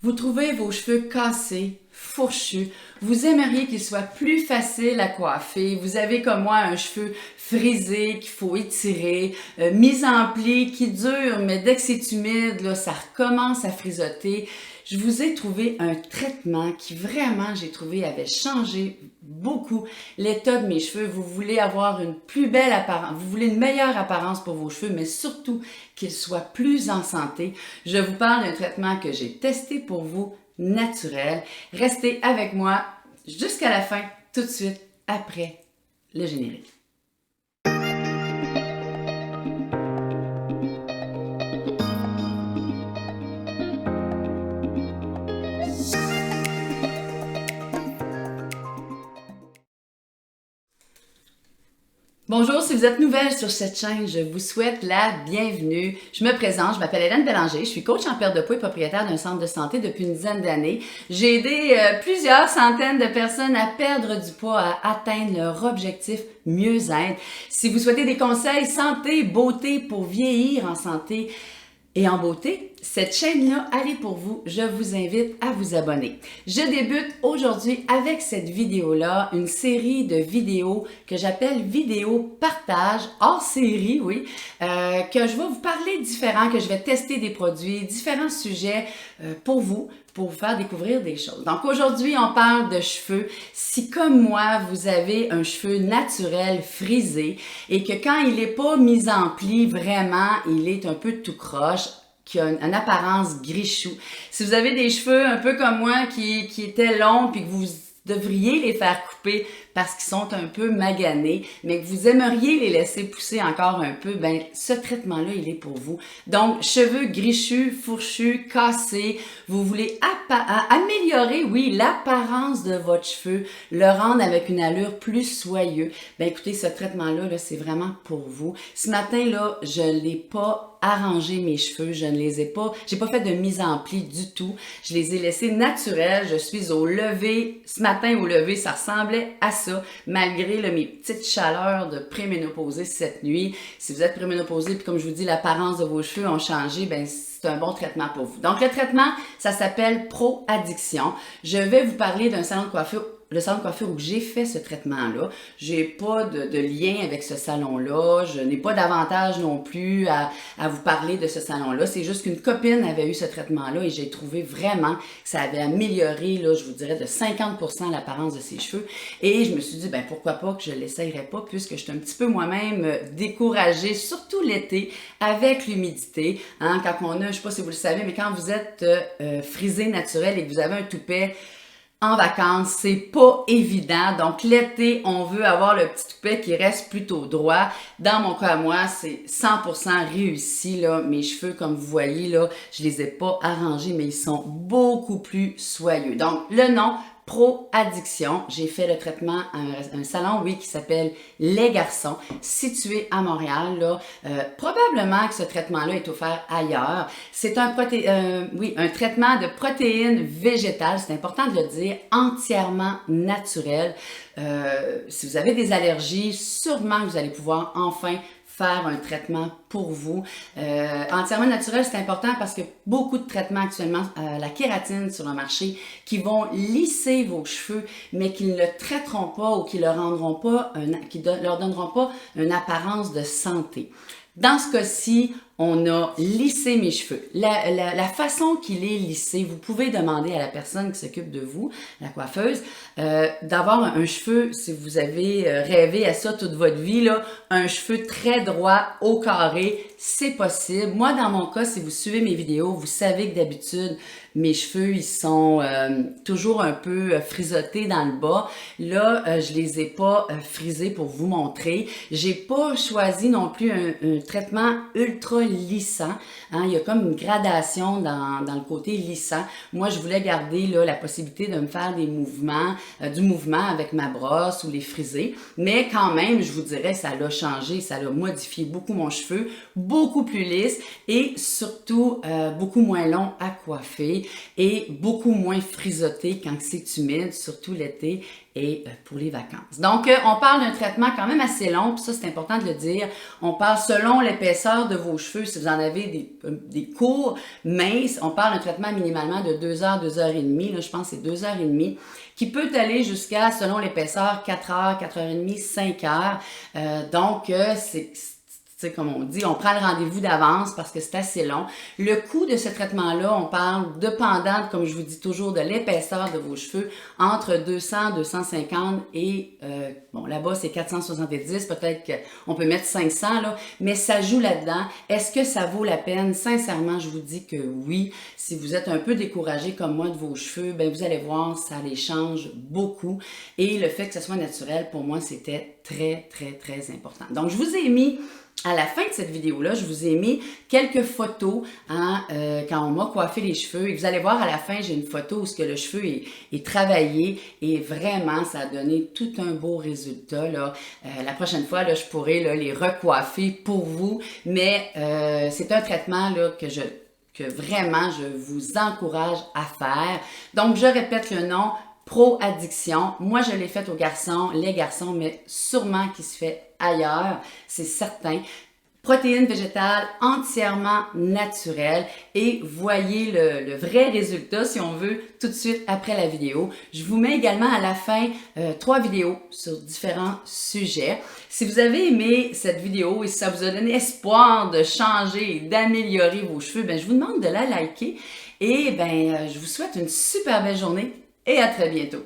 Vous trouvez vos cheveux cassés, fourchus, vous aimeriez qu'ils soient plus faciles à coiffer, vous avez comme moi un cheveu frisé qu'il faut étirer, mis en pli qui dure, mais dès que c'est humide, là, ça recommence à frisoter. Je vous ai trouvé un traitement qui vraiment, j'ai trouvé, avait changé beaucoup l'état de mes cheveux. Vous voulez avoir une plus belle apparence, vous voulez une meilleure apparence pour vos cheveux, mais surtout qu'ils soient plus en santé. Je vous parle d'un traitement que j'ai testé pour vous, naturel. Restez avec moi jusqu'à la fin, tout de suite après le générique. Bonjour, si vous êtes nouvelle sur cette chaîne, je vous souhaite la bienvenue. Je me présente, je m'appelle Hélène Bélanger, je suis coach en perte de poids et propriétaire d'un centre de santé depuis une dizaine d'années. J'ai aidé plusieurs centaines de personnes à perdre du poids, à atteindre leur objectif mieux-être. Si vous souhaitez des conseils santé, beauté pour vieillir en santé, et en beauté, cette chaîne-là, elle est pour vous. Je vous invite à vous abonner. Je débute aujourd'hui avec cette vidéo-là, une série de vidéos que j'appelle vidéos partage, hors série, oui, que je vais vous parler différents, que je vais tester des produits, différents sujets pour vous faire découvrir des choses. Donc aujourd'hui, on parle de cheveux. Si comme moi, vous avez un cheveu naturel frisé et que quand il n'est pas mis en pli, vraiment, il est un peu tout croche, qui a une apparence gris-chou. Si vous avez des cheveux un peu comme moi qui étaient longs puis que vous devriez les faire couper parce qu'ils sont un peu maganés, mais que vous aimeriez les laisser pousser encore un peu, ben ce traitement-là, il est pour vous. Donc, cheveux grichus, fourchus, cassés, vous voulez améliorer, oui, l'apparence de votre cheveu, le rendre avec une allure plus soyeuse. Ben écoutez, ce traitement-là, là, c'est vraiment pour vous. Ce matin, là, je ne l'ai pas arrangé mes cheveux, je ne les ai pas, j'ai pas fait de mise en pli du tout. Je les ai laissés naturels, je suis au lever, ce matin au lever, ça ressemblait à ça, malgré là, mes petites chaleurs de préménopausée cette nuit. Si vous êtes préménopausée, puis comme je vous dis, l'apparence de vos cheveux ont changé, ben c'est un bon traitement pour vous. Donc le traitement, ça s'appelle Pro Addiction. Je vais vous parler d'un salon de coiffure, le salon de coiffure où j'ai fait ce traitement-là. J'ai pas de lien avec ce salon-là. Je n'ai pas d'avantage non plus à vous parler de ce salon-là. C'est juste qu'une copine avait eu ce traitement-là et j'ai trouvé vraiment que ça avait amélioré, là, je vous dirais, de 50% l'apparence de ses cheveux. Et je me suis dit, ben pourquoi pas que je l'essayerais pas puisque je suis un petit peu moi-même découragée, surtout l'été, avec l'humidité. Hein, quand on a, je sais pas si vous le savez, mais quand vous êtes frisé naturel et que vous avez un toupet, en vacances, c'est pas évident. Donc, l'été, on veut avoir le petit toupet qui reste plutôt droit. Dans mon cas, moi, c'est 100% réussi, là. Mes cheveux, comme vous voyez, là, je les ai pas arrangés, mais ils sont beaucoup plus soyeux. Donc, le nom, Pro Addiction. J'ai fait le traitement à un salon, oui, qui s'appelle Les Garçons, situé à Montréal, là. Probablement que ce traitement-là est offert ailleurs. C'est un traitement de protéines végétales, c'est important de le dire, entièrement naturel. Si vous avez des allergies, sûrement que vous allez pouvoir enfin faire un traitement pour vous. Entièrement naturel, c'est important parce que beaucoup de traitements actuellement, la kératine sur le marché, qui vont lisser vos cheveux, mais qui ne le traiteront pas ou qui leur rendront pas, leur donneront pas une apparence de santé. Dans ce cas-ci, on a lissé mes cheveux. La façon qu'il est lissé, vous pouvez demander à la personne qui s'occupe de vous, la coiffeuse, d'avoir un cheveu, si vous avez rêvé à ça toute votre vie, là, un cheveu très droit, au carré, c'est possible. Moi, dans mon cas, si vous suivez mes vidéos, vous savez que d'habitude, mes cheveux, ils sont toujours un peu frisottés dans le bas. Là, je les ai pas frisés pour vous montrer. J'ai pas choisi non plus un traitement ultra lissant. Hein? Il y a comme une gradation dans le côté lissant. Moi, je voulais garder là, la possibilité de me faire des mouvements, du mouvement avec ma brosse ou les friser. Mais quand même, je vous dirais, ça l'a changé, ça l'a modifié beaucoup mon cheveu, beaucoup plus lisse et surtout beaucoup moins long à couper. coiffer et beaucoup moins frisotté quand c'est humide, surtout l'été et pour les vacances. Donc, on parle d'un traitement quand même assez long, puis ça, c'est important de le dire. On parle selon l'épaisseur de vos cheveux. Si vous en avez des courts, minces, on parle d'un traitement minimalement de 2 heures, 2 heures et demie. Là, je pense que c'est 2 heures et demie, qui peut aller jusqu'à, selon l'épaisseur, 4 heures, 4 heures et demie, 5 heures. Donc, c'est comme on dit, on prend le rendez-vous d'avance parce que c'est assez long. Le coût de ce traitement-là, on parle, dépendant, comme je vous dis toujours, de l'épaisseur de vos cheveux, entre 200, 250 et, bon, là-bas, c'est 470, peut-être qu'on peut mettre 500, là, mais ça joue là-dedans. Est-ce que ça vaut la peine? Sincèrement, je vous dis que oui. Si vous êtes un peu découragé comme moi de vos cheveux, ben vous allez voir, ça les change beaucoup. Et le fait que ce soit naturel, pour moi, c'était très, très, très important. Donc, je vous ai mis à la fin de cette vidéo-là, je vous ai mis quelques photos quand on m'a coiffé les cheveux. Et vous allez voir à la fin, j'ai une photo où le cheveu est travaillé et vraiment, ça a donné tout un beau résultat. Là. La prochaine fois, là, je pourrai là, les recoiffer pour vous. Mais c'est un traitement là, que vraiment je vous encourage à faire. Donc, je répète le nom. Pro Addiction. Moi, je l'ai fait aux garçons, les garçons, mais sûrement qui se fait ailleurs, c'est certain. Protéines végétales entièrement naturelles et voyez le vrai résultat si on veut tout de suite après la vidéo. Je vous mets également à la fin 3 vidéos sur différents sujets. Si vous avez aimé cette vidéo et si ça vous a donné espoir de changer et d'améliorer vos cheveux, ben, je vous demande de la liker et ben, je vous souhaite une super belle journée et à très bientôt.